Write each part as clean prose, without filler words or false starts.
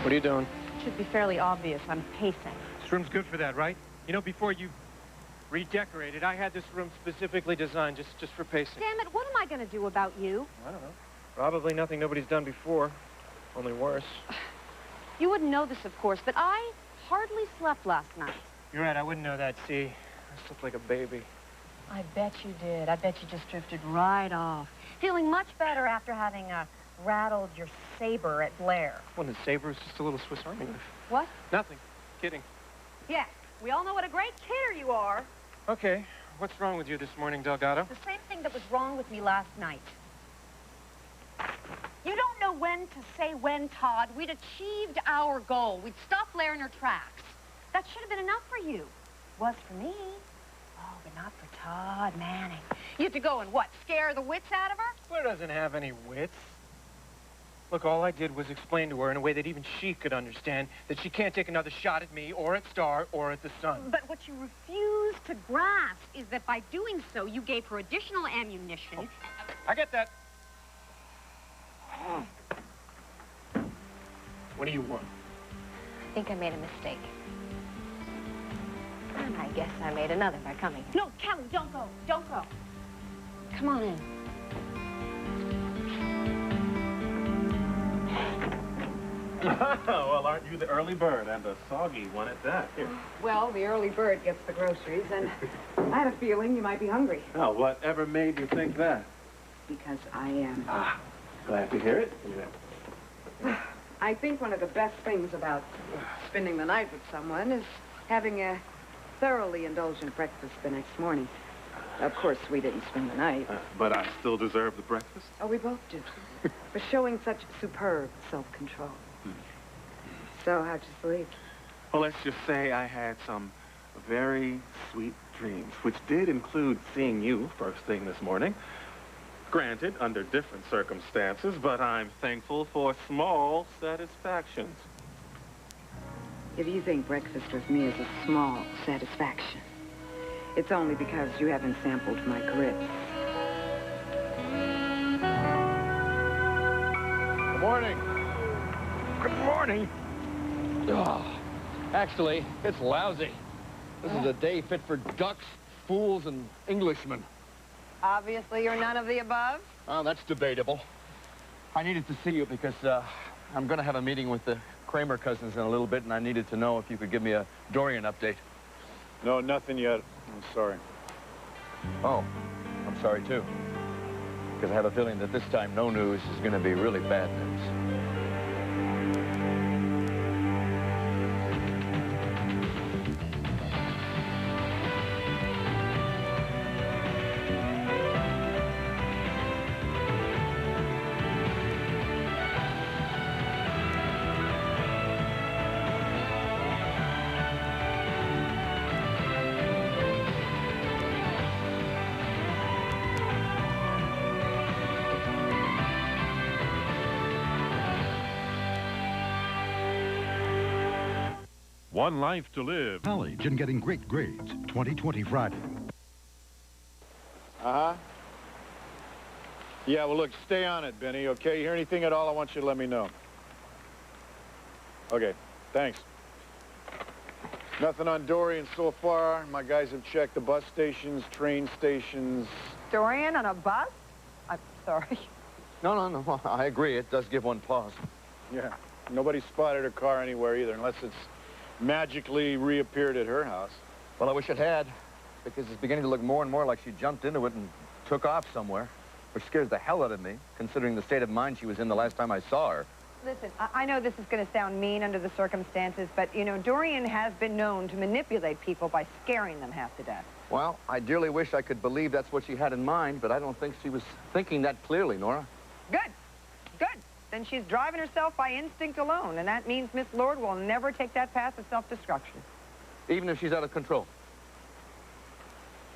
What are you doing? Should be fairly obvious. I'm pacing. This room's good for that, right? You know, before you redecorated, I had this room specifically designed just for pacing. Damn it, what am I going to do about you? I don't know. Probably nothing nobody's done before. Only worse. You wouldn't know this, of course, but I hardly slept last night. You're right, I wouldn't know that, see. I slept like a baby. I bet you did. I bet you just drifted right off. Feeling much better after having rattled your saber at Blair. Well, the saber was just a little Swiss Army knife. What? Nothing. Kidding. Yes, we all know what a great kidder you are. Okay, what's wrong with you this morning, Delgado? The same thing that was wrong with me last night. You don't know when to say when, Todd. We'd achieved our goal. We'd stopped Blair in her tracks. That should have been enough for you. Was for me. Oh, but not for Todd Manning. You had to go and what, scare the wits out of her? Blair doesn't have any wits. Look, all I did was explain to her in a way that even she could understand that she can't take another shot at me or at Star or at the sun. But what you refuse to grasp is that by doing so, you gave her additional ammunition. Oh, I get that. What do you want? I think I made a mistake. And I guess I made another by coming. No, Kelly, don't go. Don't go. Come on in. Well, aren't you the early bird, and a soggy one at that? Here. Well, the early bird gets the groceries, and I had a feeling you might be hungry. Oh, whatever made you think that? Because I am. Ah, glad to hear it. I think one of the best things about spending the night with someone is having a thoroughly indulgent breakfast the next morning. Of course, we didn't spend the night. But I still deserve the breakfast? Oh, we both do. For showing such superb self-control. So, how'd you sleep? Well, let's just say I had some very sweet dreams, which did include seeing you first thing this morning. Granted, under different circumstances, but I'm thankful for small satisfactions. If you think breakfast with me is a small satisfaction, it's only because you haven't sampled my grits. Good morning. Good morning. Oh, actually, it's lousy. This is a day fit for ducks, fools, and Englishmen. Obviously, you're none of the above. Oh, that's debatable. I needed to see you because I'm going to have a meeting with the Kramer cousins in a little bit, and I needed to know if you could give me a Dorian update. No, nothing yet. I'm sorry. Oh, I'm sorry, too. Because I have a feeling that this time no news is going to be really bad news. One life to live. College and getting great grades. 2020 Friday. Uh-huh. Yeah, well, look, stay on it, Benny, okay? You hear anything at all, I want you to let me know. Okay, thanks. Nothing on Dorian so far. My guys have checked the bus stations, train stations. Dorian on a bus? I'm sorry. No. I agree. It does give one pause. Yeah, nobody spotted her car anywhere either, unless it's magically reappeared at her house. Well, I wish it had, because it's beginning to look more and more like she jumped into it and took off somewhere, which scares the hell out of me, considering the state of mind she was in the last time I saw her. Listen, I know this is going to sound mean under the circumstances, but, you know, Dorian has been known to manipulate people by scaring them half to death. Well, I dearly wish I could believe that's what she had in mind, but I don't think she was thinking that clearly, Nora. Good. Good. Then she's driving herself by instinct alone, and that means Miss Lord will never take that path of self-destruction. Even if she's out of control.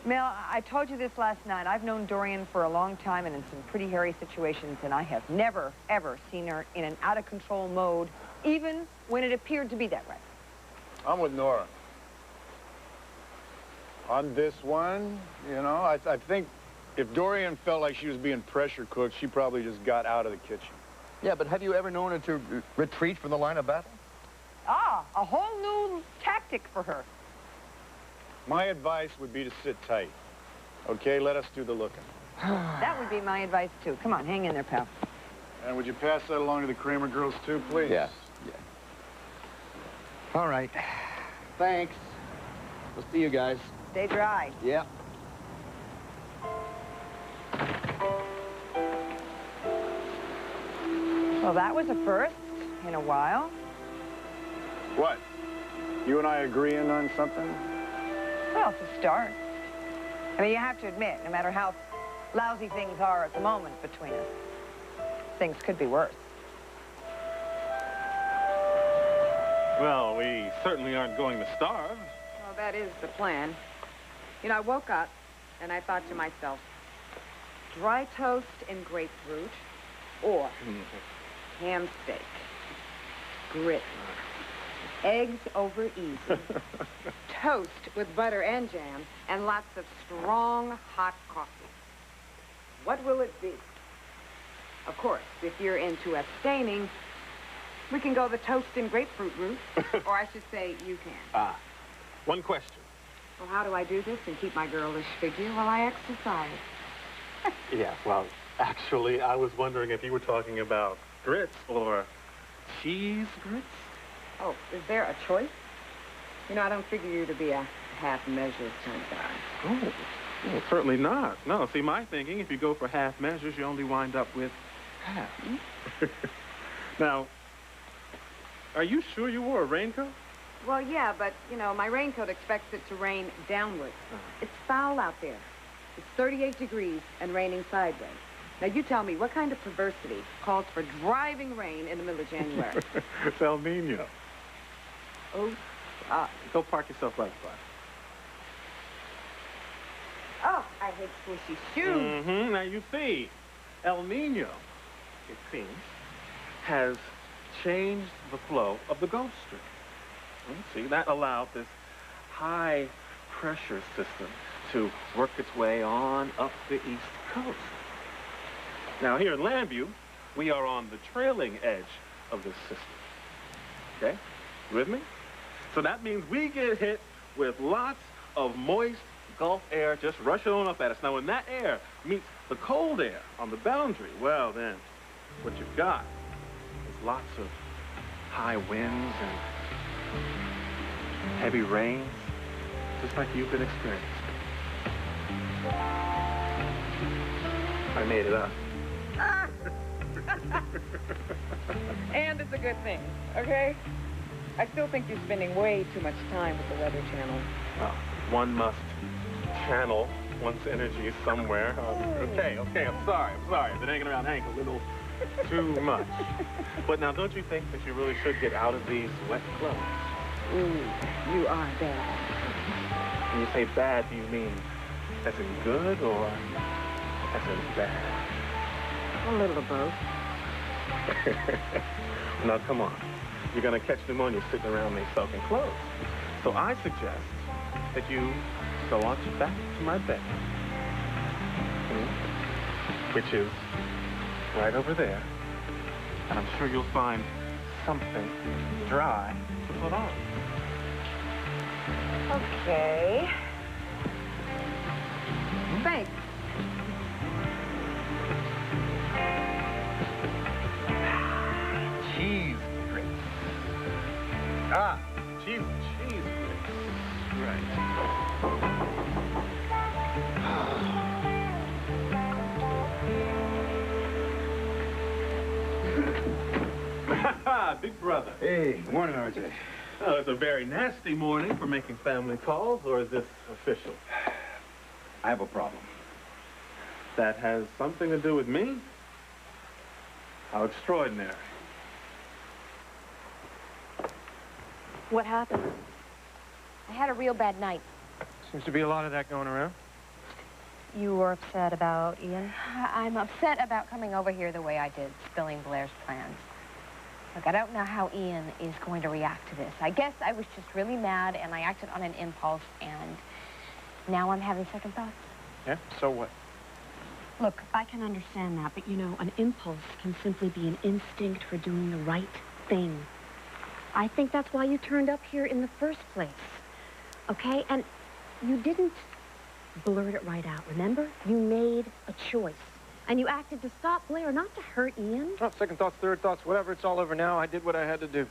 Mel, I told you this last night. I've known Dorian for a long time and in some pretty hairy situations, and I have never, ever seen her in an out-of-control mode, even when it appeared to be that way. I'm with Nora. On this one, you know, I think if Dorian felt like she was being pressure cooked, she probably just got out of the kitchen. Yeah, but have you ever known her to retreat from the line of battle? Ah, a whole new tactic for her. My advice would be to sit tight. Okay, let us do the looking. That would be my advice, too. Come on, hang in there, pal. And would you pass that along to the Kramer girls, too, please? Yeah. All right. Thanks. We'll see you guys. Stay dry. Yeah. Well, that was a first in a while. What? You and I agreeing on something? Well, to start. I mean, you have to admit, no matter how lousy things are at the moment between us, things could be worse. Well, we certainly aren't going to starve. Well, that is the plan. You know, I woke up and I thought to myself, dry toast and grapefruit or ham steak, grits, eggs over easy, toast with butter and jam, and lots of strong, hot coffee. What will it be? Of course, if you're into abstaining, we can go the toast and grapefruit route, or I should say you can. One question. Well, how do I do this and keep my girlish figure? Well, I exercise. Yeah, well, actually, I was wondering if you were talking about grits or cheese grits. Oh, is there a choice? You know, I don't figure you to be a half-measures kind of guy. Oh, well, certainly not. No, see, my thinking, if you go for half measures, you only wind up with half. Now, are you sure you wore a raincoat? Well, yeah, but, you know, my raincoat expects it to rain downward. It's foul out there. It's 38 degrees and raining sideways. Now, you tell me, what kind of perversity calls for driving rain in the middle of January? It's El Nino. Oh, Go park yourself right by. oh, I hate squishy shoes. Mm-hmm. Now, you see, El Nino, it seems, has changed the flow of the Gulf Stream. See, that allowed this high-pressure system to work its way on up the East Coast. Now, here in Landview, we are on the trailing edge of this system. Okay? You with me? So that means we get hit with lots of moist Gulf air just rushing on up at us. Now, when that air meets the cold air on the boundary, well, then, what you've got is lots of high winds and heavy rains, just like you've been experiencing. I made it up. And it's a good thing, okay? I still think you're spending way too much time with the Weather Channel. Well, one must channel one's energy somewhere. Okay, I'm sorry. I've been hanging around Hank a little too much. But now, don't you think that you really should get out of these wet clothes? Ooh, you are bad. When you say bad, do you mean as in good or as in bad? A little of both. Now, come on. You're going to catch pneumonia sitting around these soaking clothes. So I suggest that you go on back to my bed, which is right over there. And I'm sure you'll find something dry to put on. Okay. Thanks. Cheese grits. Cheese grits. Right. Big brother. Hey, good morning, RJ. Oh, it's a very nasty morning for making family calls, or is this official? I have a problem. That has something to do with me? How extraordinary. What happened? I had a real bad night. Seems to be a lot of that going around. You were upset about Ian? I'm upset about coming over here the way I did, spilling Blair's plans. Look, I don't know how Ian is going to react to this. I guess I was just really mad, and I acted on an impulse, and now I'm having second thoughts. Yeah? So what? Look, I can understand that, but, you know, an impulse can simply be an instinct for doing the right thing. I think that's why you turned up here in the first place. Okay? And you didn't blurt it right out, remember? You made a choice. And you acted to stop Blair, not to hurt Ian. Oh, second thoughts, third thoughts, whatever. It's all over now. I did what I had to do.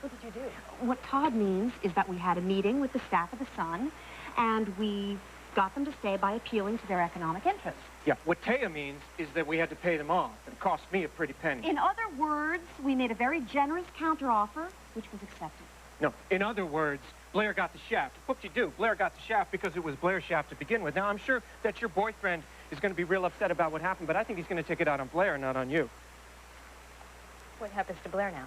What did you do? What Todd means is that we had a meeting with the staff of the Sun, and we got them to stay by appealing to their economic interests. Yeah, what Taya means is that we had to pay them off. It cost me a pretty penny. In other words, we made a very generous counteroffer, which was accepted. No, in other words, Blair got the shaft. Whoop-de-doo, Blair got the shaft because it was Blair's shaft to begin with. Now, I'm sure that your boyfriend is going to be real upset about what happened, but I think he's going to take it out on Blair, not on you. What happens to Blair now?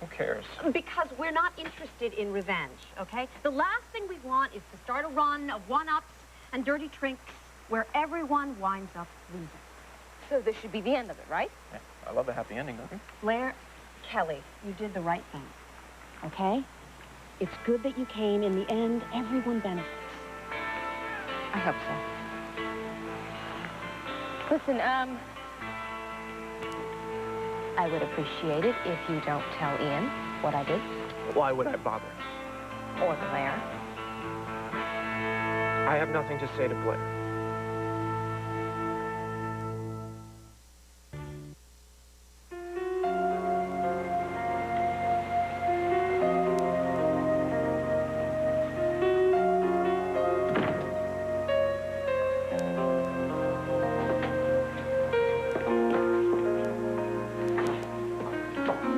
Who cares? Because we're not interested in revenge, okay? The last thing we want is to start a run of one-ups and dirty tricks where everyone winds up losing. So this should be the end of it, right? Yeah, I love a happy ending, don't you? Blair, Kelly, you did the right thing, okay? It's good that you came. In the end, everyone benefits. I hope so. Listen, I would appreciate it if you don't tell Ian what I did. Why would I bother? Or Blair. I have nothing to say to Blair.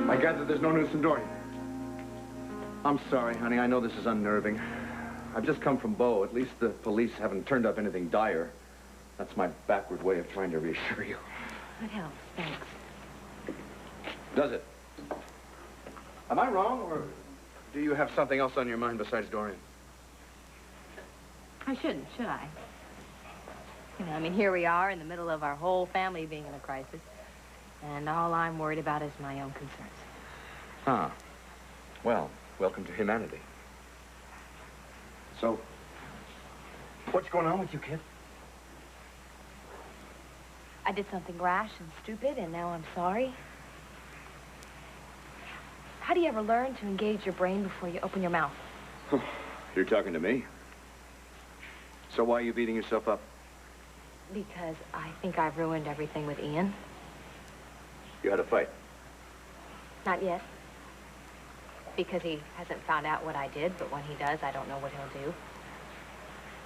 I gather there's no news from Dorian. I'm sorry, honey. I know this is unnerving. I've just come from Bo. At least the police haven't turned up anything dire. That's my backward way of trying to reassure you. That helps, thanks. Does it? Am I wrong, or do you have something else on your mind besides Dorian? I shouldn't, should I? You know, I mean, here we are in the middle of our whole family being in a crisis, and all I'm worried about is my own concerns. Huh. Well, welcome to humanity. So, what's going on with you, kid? I did something rash and stupid, and now I'm sorry. How do you ever learn to engage your brain before you open your mouth? You're talking to me. So why are you beating yourself up? Because I think I've ruined everything with Ian. You had a fight. Not yet. Because he hasn't found out what I did, but when he does, I don't know what he'll do.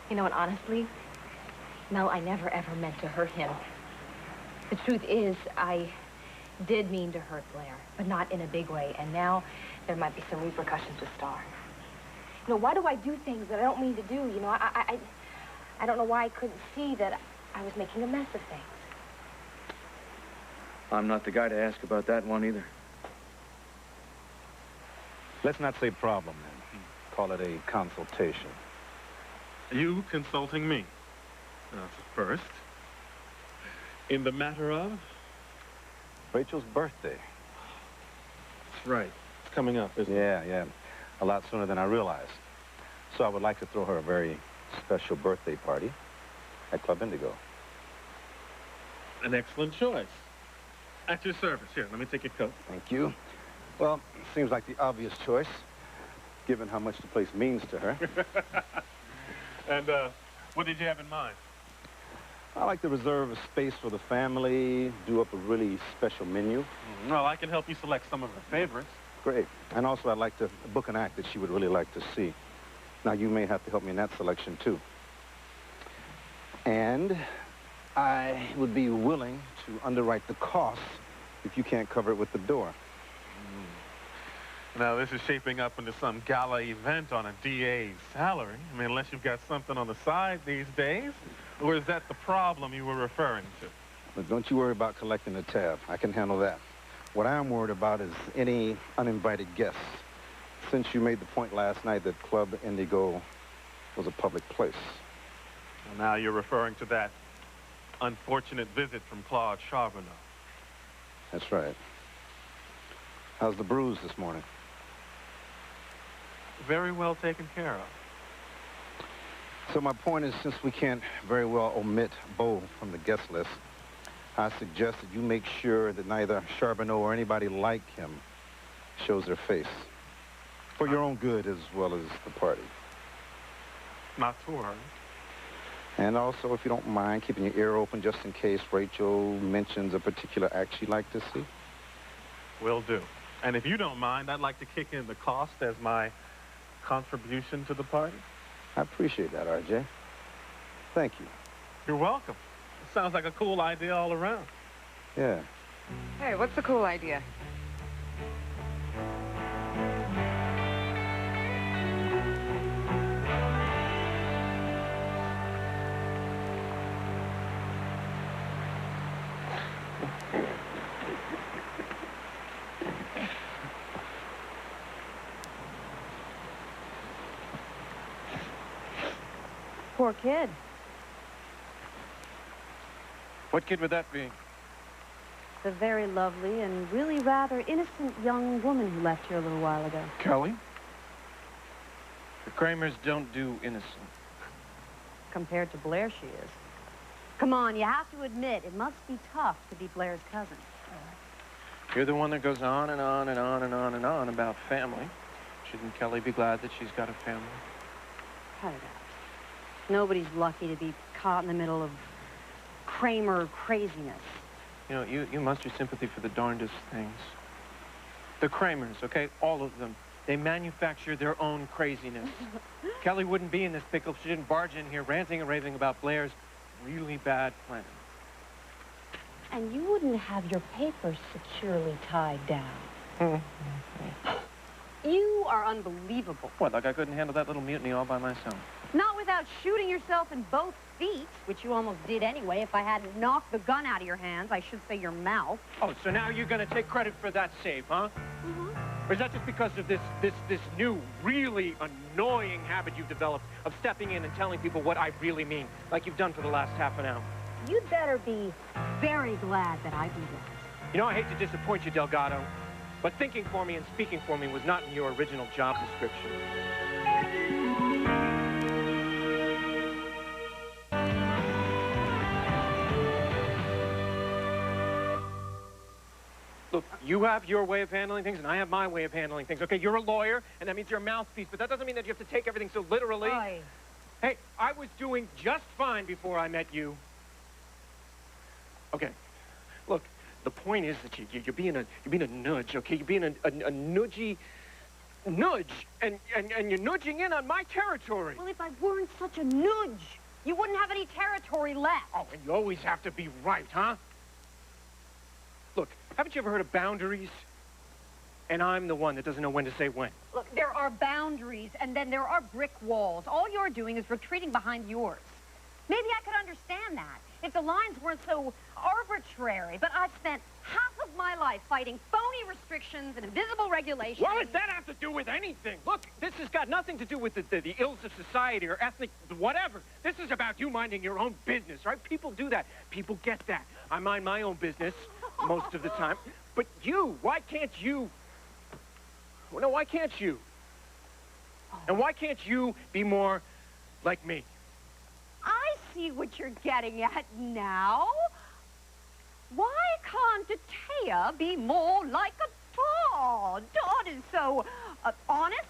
You know, and honestly, Mel, I never ever meant to hurt him. The truth is, I did mean to hurt Blair, but not in a big way, and now there might be some repercussions with Star. You know, why do I do things that I don't mean to do? You know, I don't know why I couldn't see that I was making a mess of things. I'm not the guy to ask about that one either. Let's not say problem, then. Call it a consultation. You consulting me. First, in the matter of? Rachel's birthday. That's right. It's coming up, isn't it? Yeah. A lot sooner than I realized. So I would like to throw her a very special birthday party at Club Indigo. An excellent choice. At your service. Here, let me take your coat. Thank you. Well, seems like the obvious choice, given how much the place means to her. And, what did you have in mind? I like to reserve a space for the family, do up a really special menu. Well, I can help you select some of her favorites. Great. And also, I'd like to book an act that she would really like to see. Now, you may have to help me in that selection, too. And I would be willing to underwrite the cost if you can't cover it with the door. Now, this is shaping up into some gala event on a DA's salary. I mean, unless you've got something on the side these days. Or is that the problem you were referring to? But don't you worry about collecting the tab. I can handle that. What I'm worried about is any uninvited guests. Since you made the point last night that Club Indigo was a public place. Well, now you're referring to that unfortunate visit from Claude Charbonneau. That's right. How's the bruise this morning? Very well taken care of. So my point is, since we can't very well omit Bo from the guest list, I suggest that you make sure that neither Charbonneau or anybody like him shows their face. For your own good as well as the party. Not to worry. And also, if you don't mind, keeping your ear open just in case Rachel mentions a particular act she'd like to see. Will do. And if you don't mind, I'd like to kick in the cost as my contribution to the party. I appreciate that, RJ. Thank you. You're welcome. Sounds like a cool idea all around. Yeah. Hey, what's the cool idea? Poor kid. What kid would that be? The very lovely and really rather innocent young woman who left here a little while ago. Kelly? The Kramers don't do innocent. Compared to Blair, she is. Come on, you have to admit, it must be tough to be Blair's cousin. You're the one that goes on and on and on and on and on about family. Shouldn't Kelly be glad that she's got a family? Cut it out. Nobody's lucky to be caught in the middle of Kramer craziness. You know, you muster sympathy for the darndest things. The Kramers, okay? All of them. They manufacture their own craziness. Kelly wouldn't be in this pickle if she didn't barge in here ranting and raving about Blair's really bad plan. And you wouldn't have your papers securely tied down. You are unbelievable. What, like I couldn't handle that little mutiny all by myself? Not without shooting yourself in both feet, which you almost did anyway. If I hadn't knocked the gun out of your hands, I should say your mouth. Oh, so now you're gonna take credit for that save, huh? Or is that just because of this new, really annoying habit you've developed of stepping in and telling people what I really mean, like you've done for the last half an hour? You'd better be very glad that I do that. You know, I hate to disappoint you, Delgado, but thinking for me and speaking for me was not in your original job description. Look, you have your way of handling things, and I have my way of handling things. Okay, you're a lawyer, and that means you're a mouthpiece, but that doesn't mean that you have to take everything so literally. Aye. Hey, I was doing just fine before I met you. Okay, look, the point is that you're being a nudge, okay? You're being a nudgy nudge, and you're nudging in on my territory. Well, if I weren't such a nudge, you wouldn't have any territory left. Oh, and you always have to be right, huh? Look, haven't you ever heard of boundaries? And I'm the one that doesn't know when to say when. Look, there are boundaries, and then there are brick walls. All you're doing is retreating behind yours. Maybe I could understand that if the lines weren't so arbitrary, but I've spent half of my life fighting phony restrictions and invisible regulations. What does that have to do with anything? Look, this has got nothing to do with the ills of society or ethnic whatever. This is about you minding your own business, right? People do that. People get that. I mind my own business most of the time. But you, why can't you? Well, no, why can't you? And why can't you be more like me? I see what you're getting at now. Why can't Taya be more like a Todd? Todd is so honest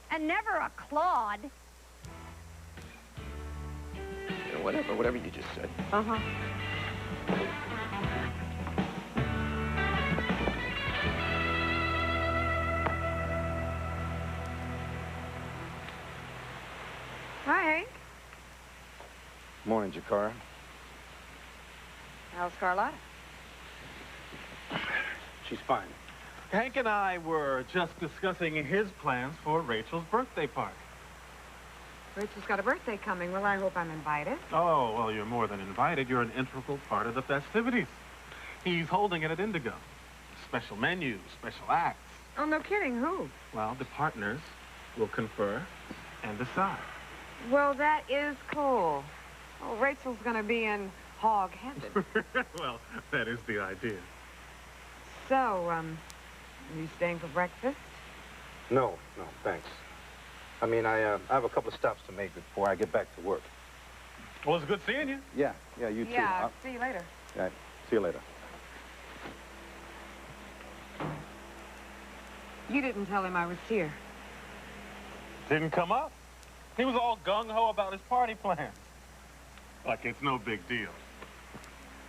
and never a clod. You know, whatever you just said. Uh-huh. Hi, Hank. Morning, Jakara. How's Carlotta? She's fine. Hank and I were just discussing his plans for Rachel's birthday party. Rachel's got a birthday coming. Well, I hope I'm invited. Oh, well, you're more than invited. You're an integral part of the festivities. He's holding it at Indigo. Special menu, special acts. Oh, no kidding. Who? Well, the partners will confer and decide. Well, that is cool. Oh, Rachel's going to be in hog-headed. Well, that is the idea. So, are you staying for breakfast? No, thanks. I mean, I have a couple of stops to make before I get back to work. Well, it's good seeing you. Yeah, you too. Yeah, see you later. Right, see you later. You didn't tell him I was here. Didn't come up. He was all gung-ho about his party plans. Like it's no big deal.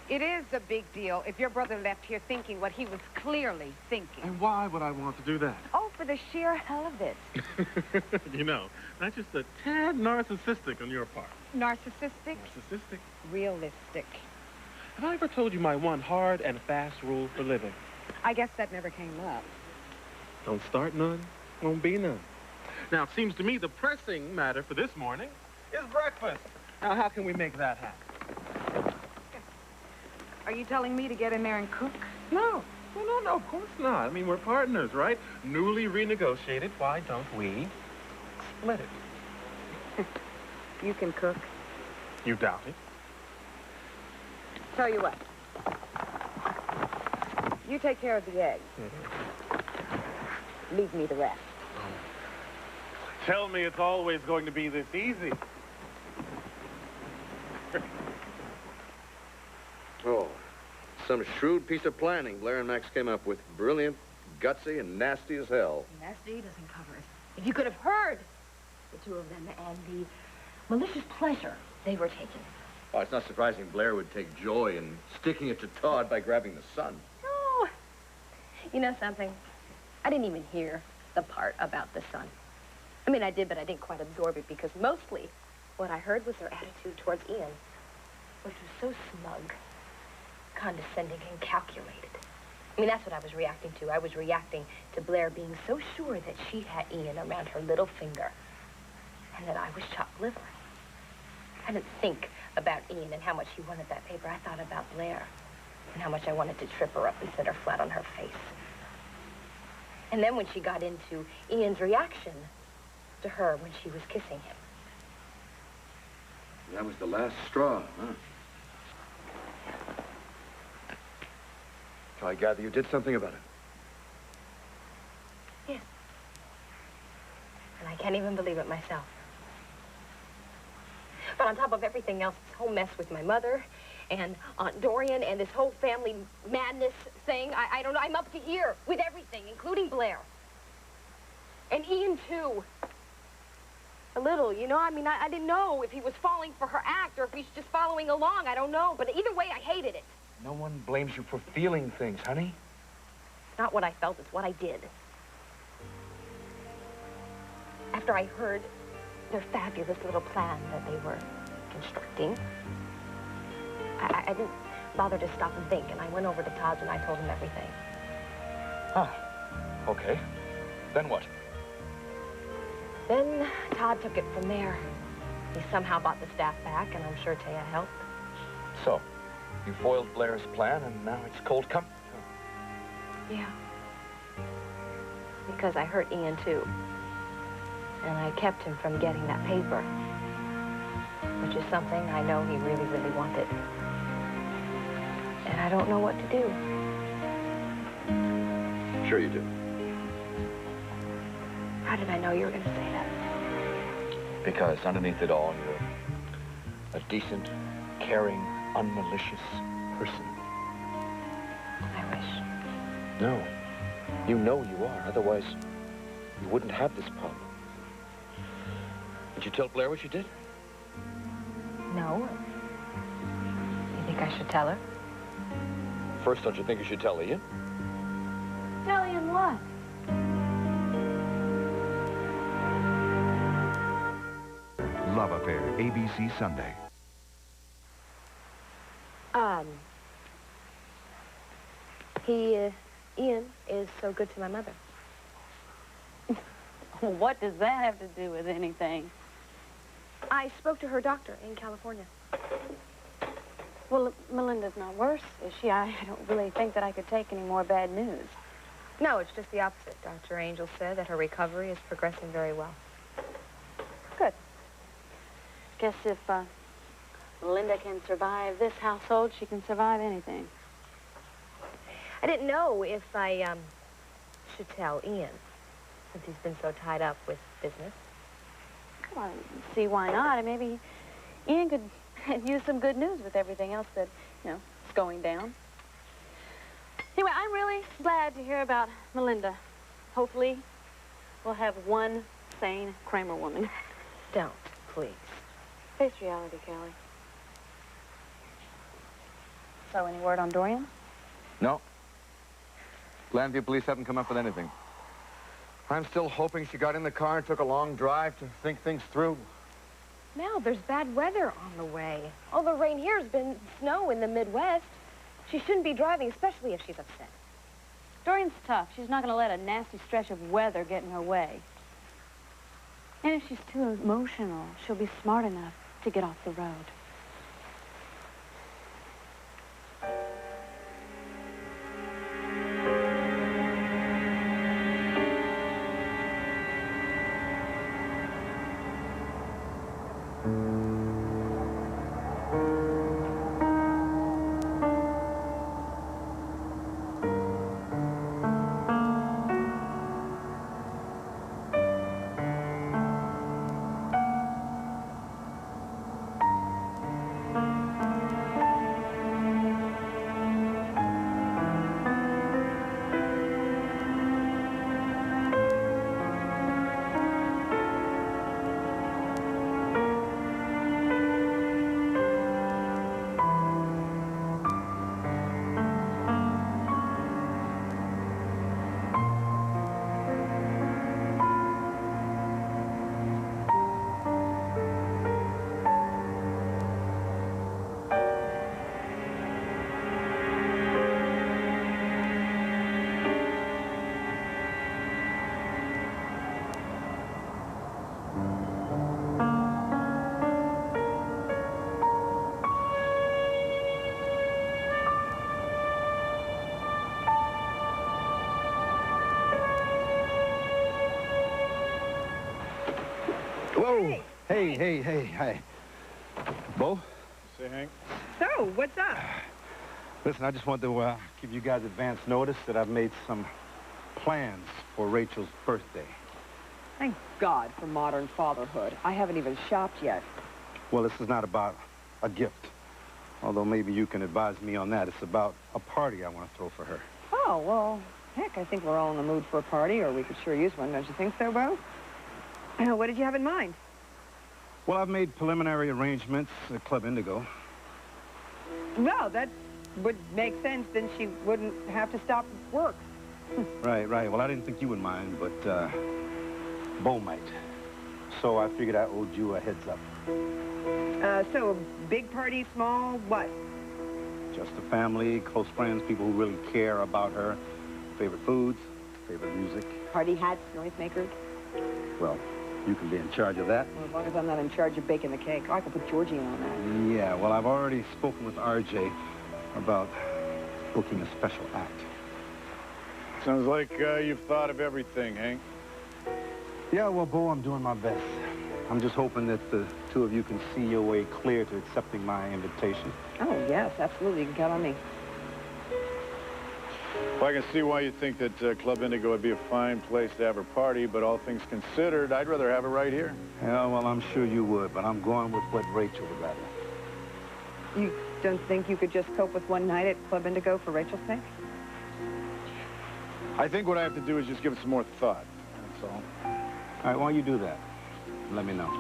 It is a big deal if your brother left here thinking what he was clearly thinking. And why would I want to do that? Oh, for the sheer hell of it. You know, that's just a tad narcissistic on your part. Narcissistic? Narcissistic. Realistic. Have I ever told you my one hard and fast rule for living? I guess that never came up. Don't start none, won't be none. Now, it seems to me the pressing matter for this morning is breakfast. Now, how can we make that happen? Are you telling me to get in there and cook? No, of course not. I mean, we're partners, right? Newly renegotiated. Why don't we split it? You can cook. You doubt it? Tell you what. You take care of the eggs. Leave me the rest. Tell me it's always going to be this easy. Oh, some shrewd piece of planning Blair and Max came up with. Brilliant, gutsy, and nasty as hell. Nasty doesn't cover it. If you could have heard the two of them and the malicious pleasure they were taking. Oh, it's not surprising Blair would take joy in sticking it to Todd by grabbing the son. Oh, you know something? I didn't even hear the part about the son. I mean, I did, but I didn't quite absorb it because mostly what I heard was their attitude towards Ian, which was so smug, condescending, and calculated. I mean, that's what I was reacting to. I was reacting to Blair being so sure that she had Ian around her little finger and that I was chopped liver. I didn't think about Ian and how much he wanted that paper. I thought about Blair and how much I wanted to trip her up and set her flat on her face. And then when she got into Ian's reaction to her when she was kissing him. That was the last straw, huh? So I gather you did something about it. Yes. And I can't even believe it myself. But on top of everything else, this whole mess with my mother and Aunt Dorian and this whole family madness thing, I don't know, I'm up to here with everything, including Blair. And Ian, too. A little, you know? I mean, I didn't know if he was falling for her act or if he's just following along. I don't know. But either way, I hated it. No one blames you for feeling things, honey. It's not what I felt, it's what I did. After I heard their fabulous little plan that they were constructing, I didn't bother to stop and think, and I went over to Todd's and I told him everything. Huh. Okay. Then what? Then Todd took it from there. He somehow bought the staff back, and I'm sure Taya helped. So, you foiled Blair's plan, and now it's cold comfort. Yeah. Because I hurt Ian, too. And I kept him from getting that paper, which is something I know he really, really wanted. And I don't know what to do. Sure you do. How did I know you were going to say that? Because underneath it all, you're a decent, caring, unmalicious person. I wish. No. You know you are. Otherwise, you wouldn't have this problem. Did you tell Blair what you did? No. You think I should tell her? First, don't you think you should tell Ian? Tell Ian what? Love Affair, ABC Sunday. Ian is so good to my mother. What does that have to do with anything? I spoke to her doctor in California. Well, Melinda's not worse, is she? I don't really think that I could take any more bad news. No, it's just the opposite. Dr. Angel said that her recovery is progressing very well. Good. Guess if Melinda can survive this household, she can survive anything. I didn't know if I should tell Ian, since he's been so tied up with business. Well, I see why not. And maybe Ian could use some good news with everything else that, you know, is going down. Anyway, I'm really glad to hear about Melinda Hopefully, we'll have one sane Kramer woman. Don't, please. Face reality, Callie. So, any word on Dorian? No. Glenview police haven't come up with anything. I'm still hoping she got in the car and took a long drive to think things through. Mel, there's bad weather on the way. All the rain here has been snow in the Midwest. She shouldn't be driving, especially if she's upset. Dorian's tough. She's not going to let a nasty stretch of weather get in her way. And if she's too emotional, she'll be smart enough to get off the road. Whoa! Hey, hi. Bo? Say, Hank. So, what's up? Listen, I just want to give you guys advance notice that I've made some plans for Rachel's birthday. Thank God for modern fatherhood. I haven't even shopped yet. Well, this is not about a gift, although maybe you can advise me on that. It's about a party I want to throw for her. Oh, well, heck, I think we're all in the mood for a party, or we could sure use one, don't you think so, Bo? What did you have in mind? Well, I've made preliminary arrangements at Club Indigo. Well, that would make sense. Then she wouldn't have to stop work. Right. Well, I didn't think you would mind, but Bo might. So I figured I owed you a heads up. So a big party, small, what? Just a family, close friends, people who really care about her. Favorite foods, favorite music. Party hats, noisemakers? Well, you can be in charge of that. Well, as long as I'm not in charge of baking the cake. Oh, I can put Georgie in on that. Yeah, well, I've already spoken with RJ about booking a special act. Sounds like you've thought of everything, Hank. Yeah, well, Bo, I'm doing my best. I'm just hoping that the two of you can see your way clear to accepting my invitation. Oh, yes, absolutely. You can count on me. Well, I can see why you think that Club Indigo would be a fine place to have a party, but all things considered, I'd rather have it right here. Yeah, well, I'm sure you would, but I'm going with what Rachel would rather. You don't think you could just cope with one night at Club Indigo for Rachel's sake? I think what I have to do is just give it some more thought, that's all. All right, why don't you do that? Let me know.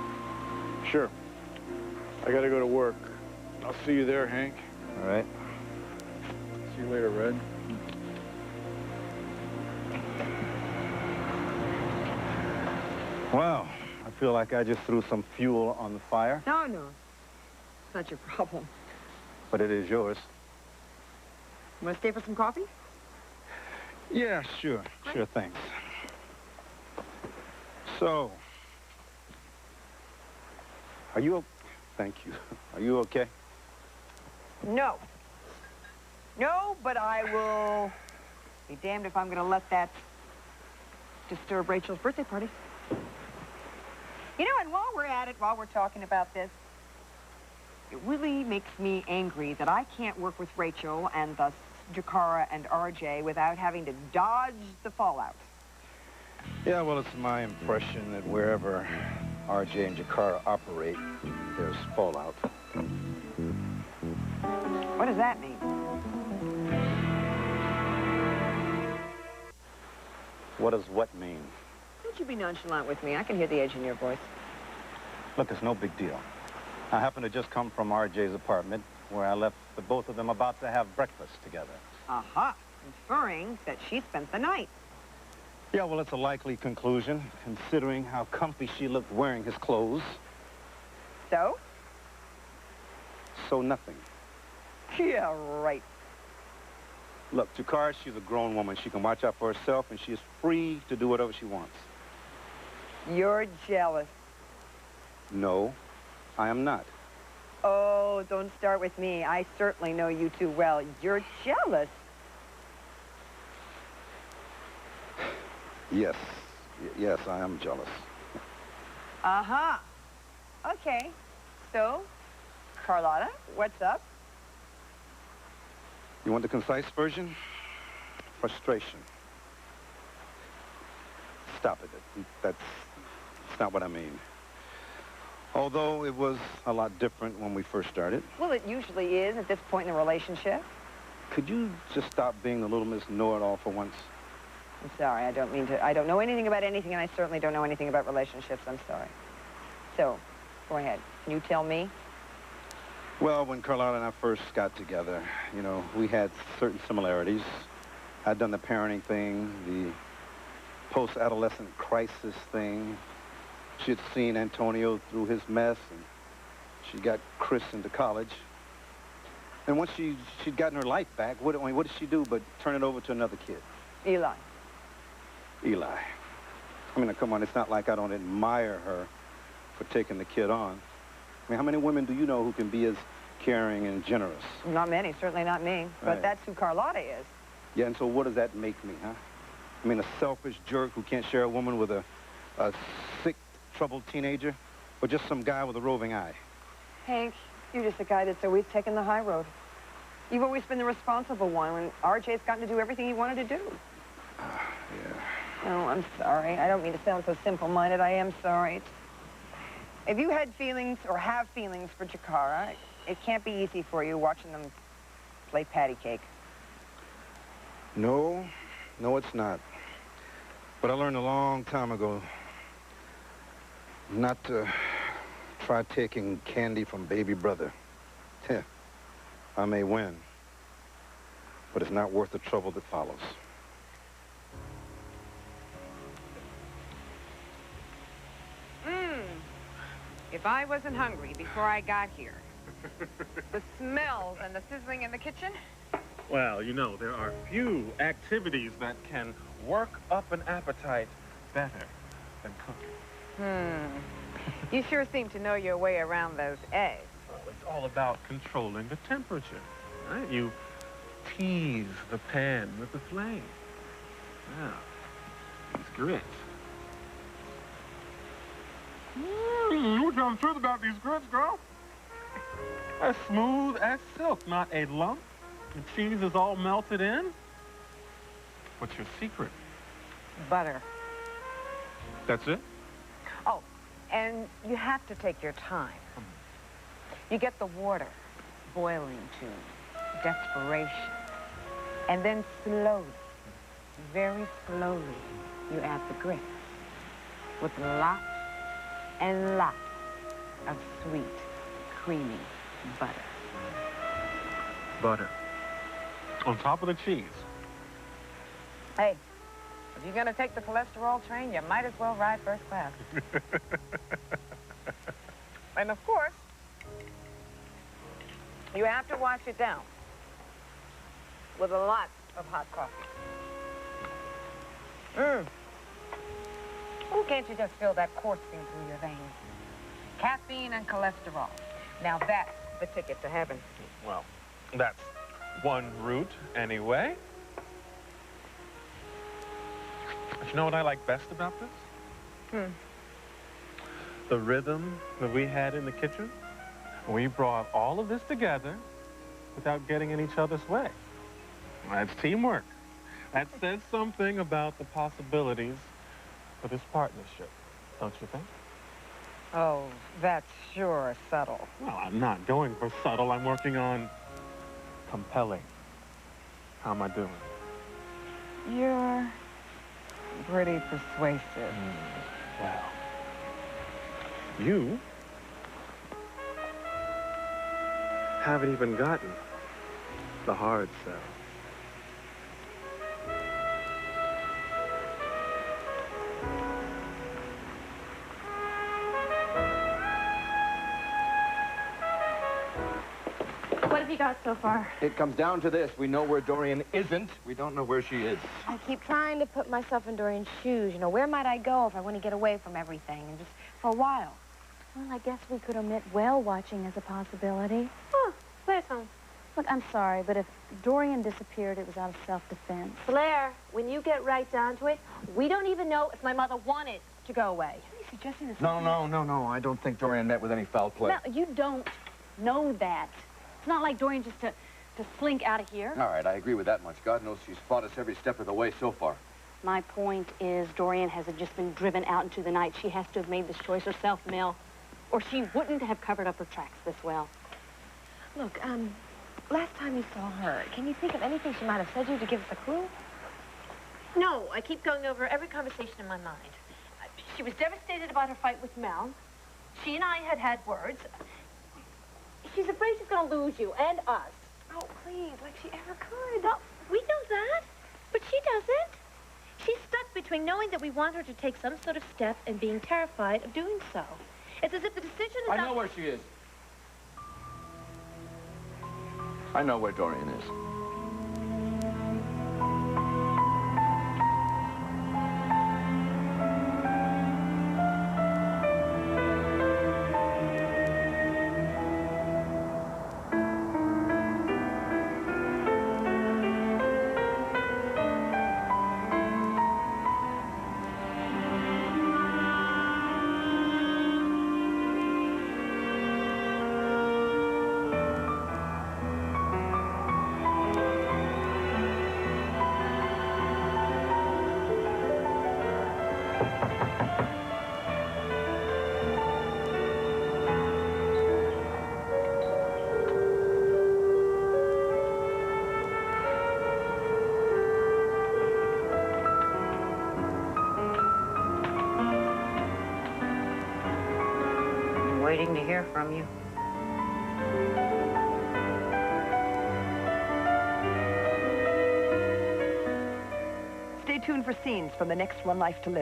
Sure. I gotta go to work. I'll see you there, Hank. All right. See you later, Red. Well, I feel like I just threw some fuel on the fire. No. It's not your problem. But it is yours. You want to stay for some coffee? Yeah, sure. Sure, thanks. So, are you... Thank you. Are you okay? No. No, but I will be damned if I'm going to let that disturb Rachel's birthday party. You know, and while we're at it, while we're talking about this, it really makes me angry that I can't work with Rachel and thus Jakara and RJ without having to dodge the fallout. Yeah, well, it's my impression that wherever RJ and Jakara operate, there's fallout. What does that mean? What does what mean? Don't you be nonchalant with me. I can hear the edge in your voice. Look, it's no big deal. I happen to just come from RJ's apartment, where I left the both of them about to have breakfast together. Aha. Inferring that she spent the night. Yeah, well, it's a likely conclusion, considering how comfy she looked wearing his clothes. So? So nothing. Yeah, right. Look, Jakara, she's a grown woman. She can watch out for herself, and she is free to do whatever she wants. You're jealous. No, I am not. Oh, don't start with me. I certainly know you too well. You're jealous. Yes. Yes, I am jealous. Uh-huh. Okay. So, Carlotta, what's up? You want the concise version? Frustration. Stop it. That's not what I mean. Although it was a lot different when we first started. Well, it usually is at this point in the relationship. Could you just stop being the little Miss Know-It-All for once? I'm sorry, I don't mean to. I don't know anything about anything, and I certainly don't know anything about relationships. I'm sorry. So, go ahead. Can you tell me? Well, when Carlotta and I first got together, you know, we had certain similarities. I'd done the parenting thing, the post-adolescent crisis thing. She had seen Antonio through his mess, and she got Chris into college. And once she'd gotten her life back, what did she do but turn it over to another kid? Eli. Eli. I mean, come on, it's not like I don't admire her for taking the kid on. I mean, how many women do you know who can be as caring and generous? Not many, certainly not me. Right. But that's who Carlotta is. Yeah, and so what does that make me, huh? I mean, a selfish jerk who can't share a woman with a sick, troubled teenager? Or just some guy with a roving eye? Hank, you're just a guy that's always taken the high road. You've always been the responsible one when RJ's gotten to do everything he wanted to do. Yeah. Oh, I'm sorry. I don't mean to sound so simple-minded. I am sorry. If you had feelings or have feelings for Jakara, it can't be easy for you watching them play patty cake. No, it's not. But I learned a long time ago not to try taking candy from baby brother. I may win, but it's not worth the trouble that follows. If I wasn't hungry before I got here, the smells and the sizzling in the kitchen. Well, you know, there are few activities that can work up an appetite better than cooking. You sure seem to know your way around those eggs. Well, it's all about controlling the temperature, right? You tease the pan with the flame. Now, these grits. You're telling the truth about these grits, girl. As smooth as silk, not a lump. The cheese is all melted in. What's your secret? Butter. That's it? Oh, and you have to take your time. You get the water boiling to desperation. And then slowly, very slowly, you add the grits with lots and lots of sweet, creamy butter. Butter. On top of the cheese. Hey, if you're gonna take the cholesterol train, you might as well ride first class. And of course, you have to wash it down with a lot of hot coffee. Oh, can't you just feel that coursing through your veins? Caffeine and cholesterol. Now that's the ticket to heaven. Well, that's one route anyway. But you know what I like best about this? The rhythm that we had in the kitchen. We brought all of this together without getting in each other's way. That's teamwork. That says something about the possibilities for this partnership, don't you think? Oh, that's sure subtle. Well, I'm not going for subtle. I'm working on compelling. How am I doing? You're pretty persuasive. Well, you haven't even gotten the hard sell. What have you got so far? It comes down to this. We know where Dorian isn't. We don't know where she is. I keep trying to put myself in Dorian's shoes. You know, where might I go if I want to get away from everything and just for a while? Well, I guess we could omit whale watching as a possibility. Oh, Blair's home. Look, I'm sorry, but if Dorian disappeared, it was out of self-defense. Blair, when you get right down to it, we don't even know if my mother wanted to go away. What are you suggesting? This No. I don't think Dorian met with any foul play. No, you don't know that. It's not like Dorian just to slink out of here. All right, I agree with that much. God knows she's fought us every step of the way so far. My point is Dorian hasn't just been driven out into the night. She has to have made this choice herself, Mel. Or she wouldn't have covered up her tracks this well. Look, last time you saw her, can you think of anything she might have said to you to give us a clue? No, I keep going over every conversation in my mind. She was devastated about her fight with Mel. She and I had words. She's afraid she's going to lose you and us. Oh, please, like she ever could. Well, we know that, but she doesn't. She's stuck between knowing that we want her to take some sort of step and being terrified of doing so. It's as if the decision is I know where she is. I know where Dorian is. Waiting to hear from you. Stay tuned for scenes from the next One Life to Live.